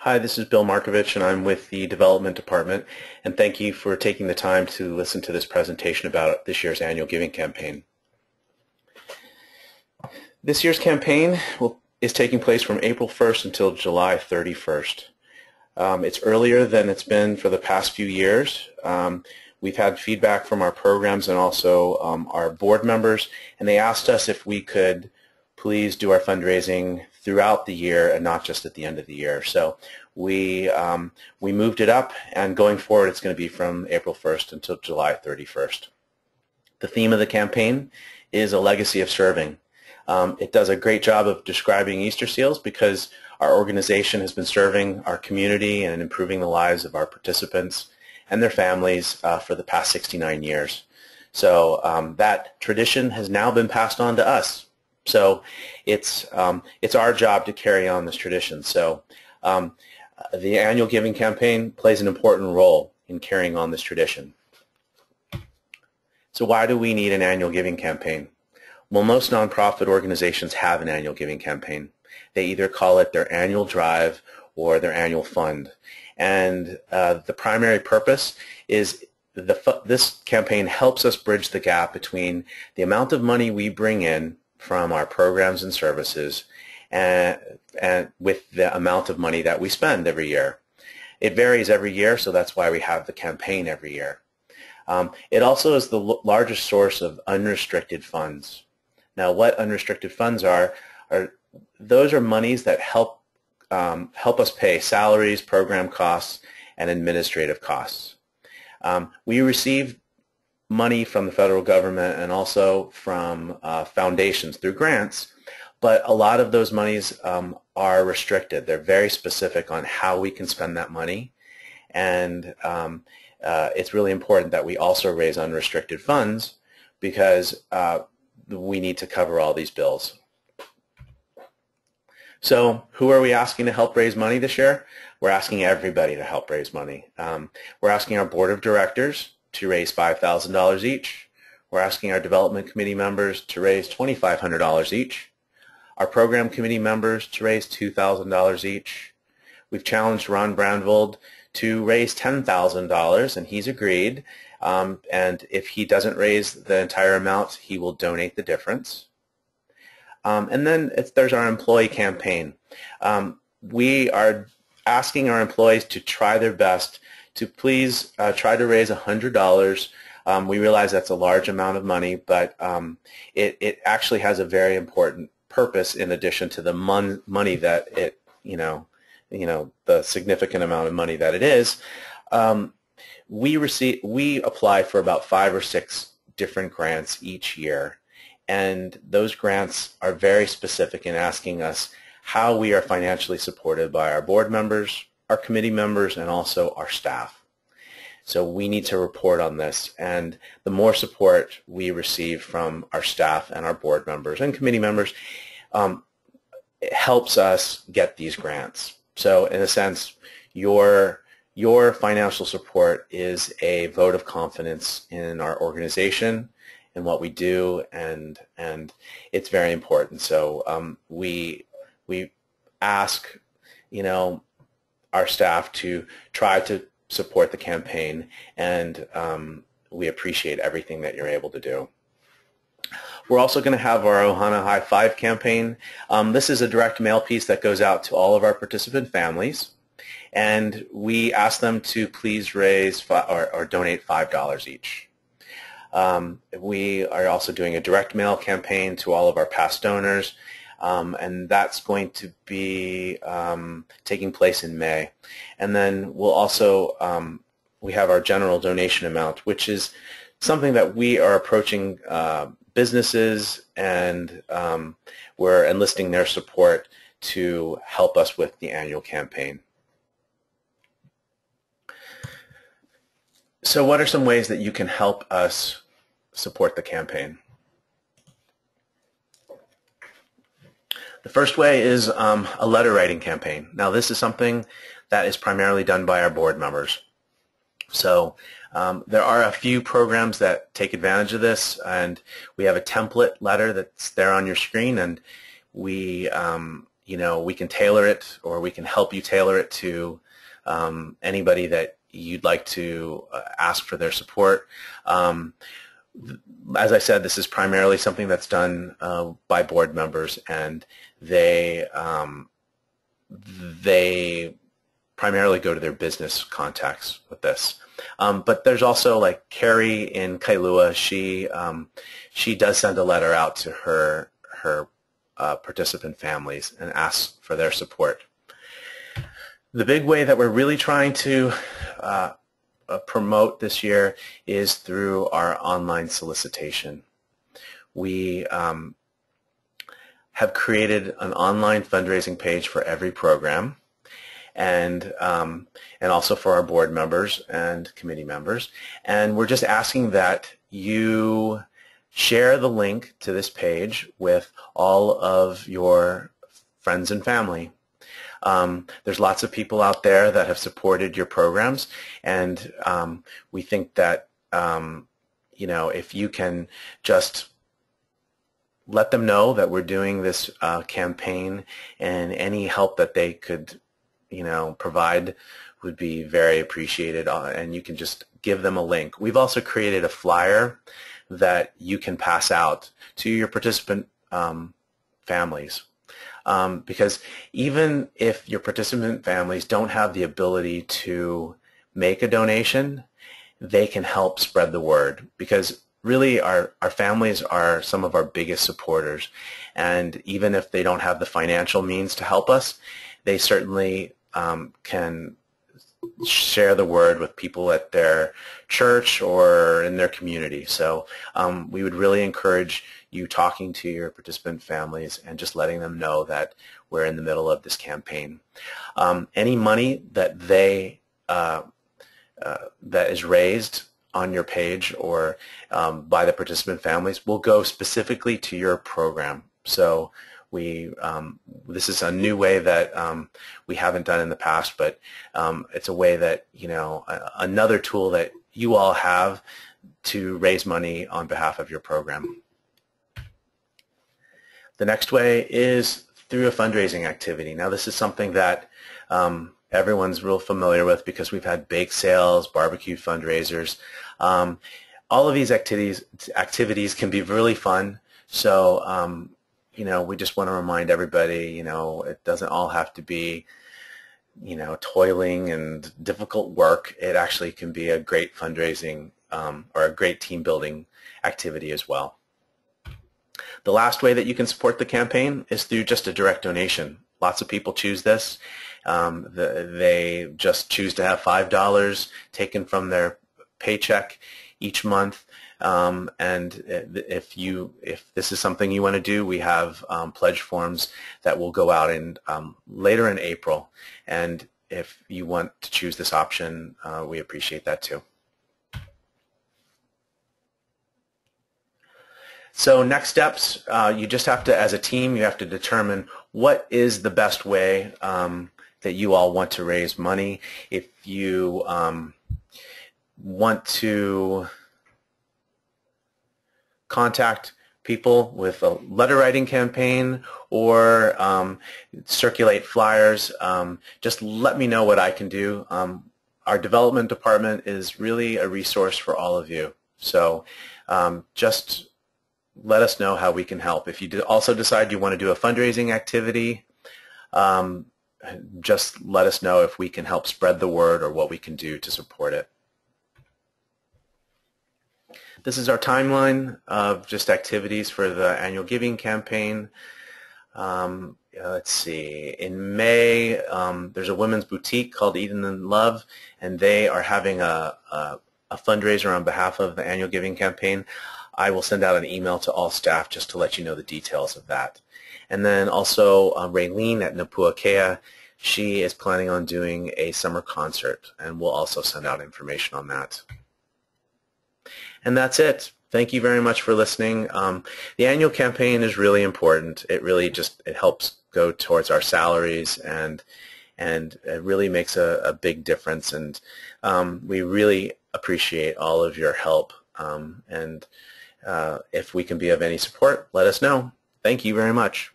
Hi, this is Bill Markovich, and I'm with the Development Department, and thank you for taking the time to listen to this presentation about this year's annual giving campaign. This year's campaign is taking place from April 1st until July 31st. It's earlier than it's been for the past few years. We've had feedback from our programs and also our board members, and they asked us if we could please do our fundraising throughout the year and not just at the end of the year. So we moved it up, and going forward it's going to be from April 1st until July 31st. The theme of the campaign is a legacy of serving. It does a great job of describing Easter seals because our organization has been serving our community and improving the lives of our participants and their families for the past 69 years. So that tradition has now been passed on to us. So it's our job to carry on this tradition. So the annual giving campaign plays an important role in carrying on this tradition. So why do we need an annual giving campaign? Well, most nonprofit organizations have an annual giving campaign. They either call it their annual drive or their annual fund. And the primary purpose is this campaign helps us bridge the gap between the amount of money we bring in from our programs and services and with the amount of money that we spend every year. It varies every year, so that's why we have the campaign every year. It also is the largest source of unrestricted funds. Now, what unrestricted funds are those are monies that help us pay salaries, program costs, and administrative costs. We receive money from the federal government and also from foundations through grants, but a lot of those monies are restricted. They're very specific on how we can spend that money, and it's really important that we also raise unrestricted funds because we need to cover all these bills. So who are we asking to help raise money this year? We're asking everybody to help raise money. We're asking our board of directors to raise $5,000 each. We're asking our development committee members to raise $2,500 each. Our program committee members to raise $2,000 each. We've challenged Ron Brandvold to raise $10,000, and he's agreed. And if he doesn't raise the entire amount, he will donate the difference. And then there's our employee campaign. We are asking our employees to try their best to please try to raise $100. We realize that's a large amount of money, but it actually has a very important purpose in addition to the money that it, the significant amount of money that it is. We apply for about 5 or 6 different grants each year, and those grants are very specific in asking us how we are financially supported by our board members, our committee members, and also our staff. So we need to report on this, and the more support we receive from our staff and our board members and committee members, it helps us get these grants. So in a sense, your financial support is a vote of confidence in our organization and what we do, and it's very important. So we ask, our staff to try to support the campaign, and we appreciate everything that you're able to do. We're also going to have our Ohana High Five campaign. This is a direct mail piece that goes out to all of our participant families, and we ask them to please raise or donate $5 each. We are also doing a direct mail campaign to all of our past donors, and that's going to be taking place in May. And then we'll also, we have our general donation amount, which is something that we are approaching businesses, and we're enlisting their support to help us with the annual campaign. So what are some ways that you can help us support the campaign? The first way is a letter writing campaign. Now, this is something that is primarily done by our board members. So there are a few programs that take advantage of this, and we have a template letter that's there on your screen, and we we can tailor it, or we can help you tailor it to anybody that you'd like to ask for their support. As I said, this is primarily something that's done by board members, and they primarily go to their business contacts with this. But there's also, like, Carrie in Kailua. She does send a letter out to her participant families and asks for their support. The big way that we're really trying to promote this year is through our online solicitation. We have created an online fundraising page for every program, and also for our board members and committee members. And we're just asking that you share the link to this page with all of your friends and family. There's lots of people out there that have supported your programs, and we think that if you can just let them know that we're doing this campaign, and any help that they could provide would be very appreciated, and you can just give them a link. We've also created a flyer that you can pass out to your participant families. Because even if your participant families don't have the ability to make a donation, they can help spread the word, because really our families are some of our biggest supporters, and even if they don't have the financial means to help us, they certainly can share the word with people at their church or in their community. So we would really encourage you talking to your participant families and just letting them know that we're in the middle of this campaign. Any money that that is raised on your page or by the participant families will go specifically to your program. So this is a new way that we haven't done in the past, but it's a way that, another tool that you all have to raise money on behalf of your program. The next way is through a fundraising activity. Now, this is something that everyone's real familiar with, because we've had bake sales, barbecue fundraisers. All of these activities can be really fun. So we just want to remind everybody, it doesn't all have to be, toiling and difficult work. It actually can be a great fundraising or a great team building activity as well. The last way that you can support the campaign is through just a direct donation. Lots of people choose this. They just choose to have $5 taken from their paycheck each month. And if this is something you want to do, we have pledge forms that will go out later in April. And if you want to choose this option, we appreciate that too. So next steps, you just have to, as a team, you have to determine what is the best way that you all want to raise money. If you want to contact people with a letter writing campaign or circulate flyers, just let me know what I can do. Our development department is really a resource for all of you. So just let us know how we can help. If you also decide you want to do a fundraising activity, just let us know if we can help spread the word or what we can do to support it. This is our timeline of just activities for the annual giving campaign. Let's see. In May, there's a women's boutique called Eden and Love, and they are having a fundraiser on behalf of the annual giving campaign. I will send out an email to all staff just to let you know the details of that. And then also Raylene at Napuakea, she is planning on doing a summer concert, and we'll also send out information on that. And that's it. Thank you very much for listening. The annual campaign is really important. It really it helps go towards our salaries, and it really makes a big difference. And we really appreciate all of your help. If we can be of any support, let us know. Thank you very much.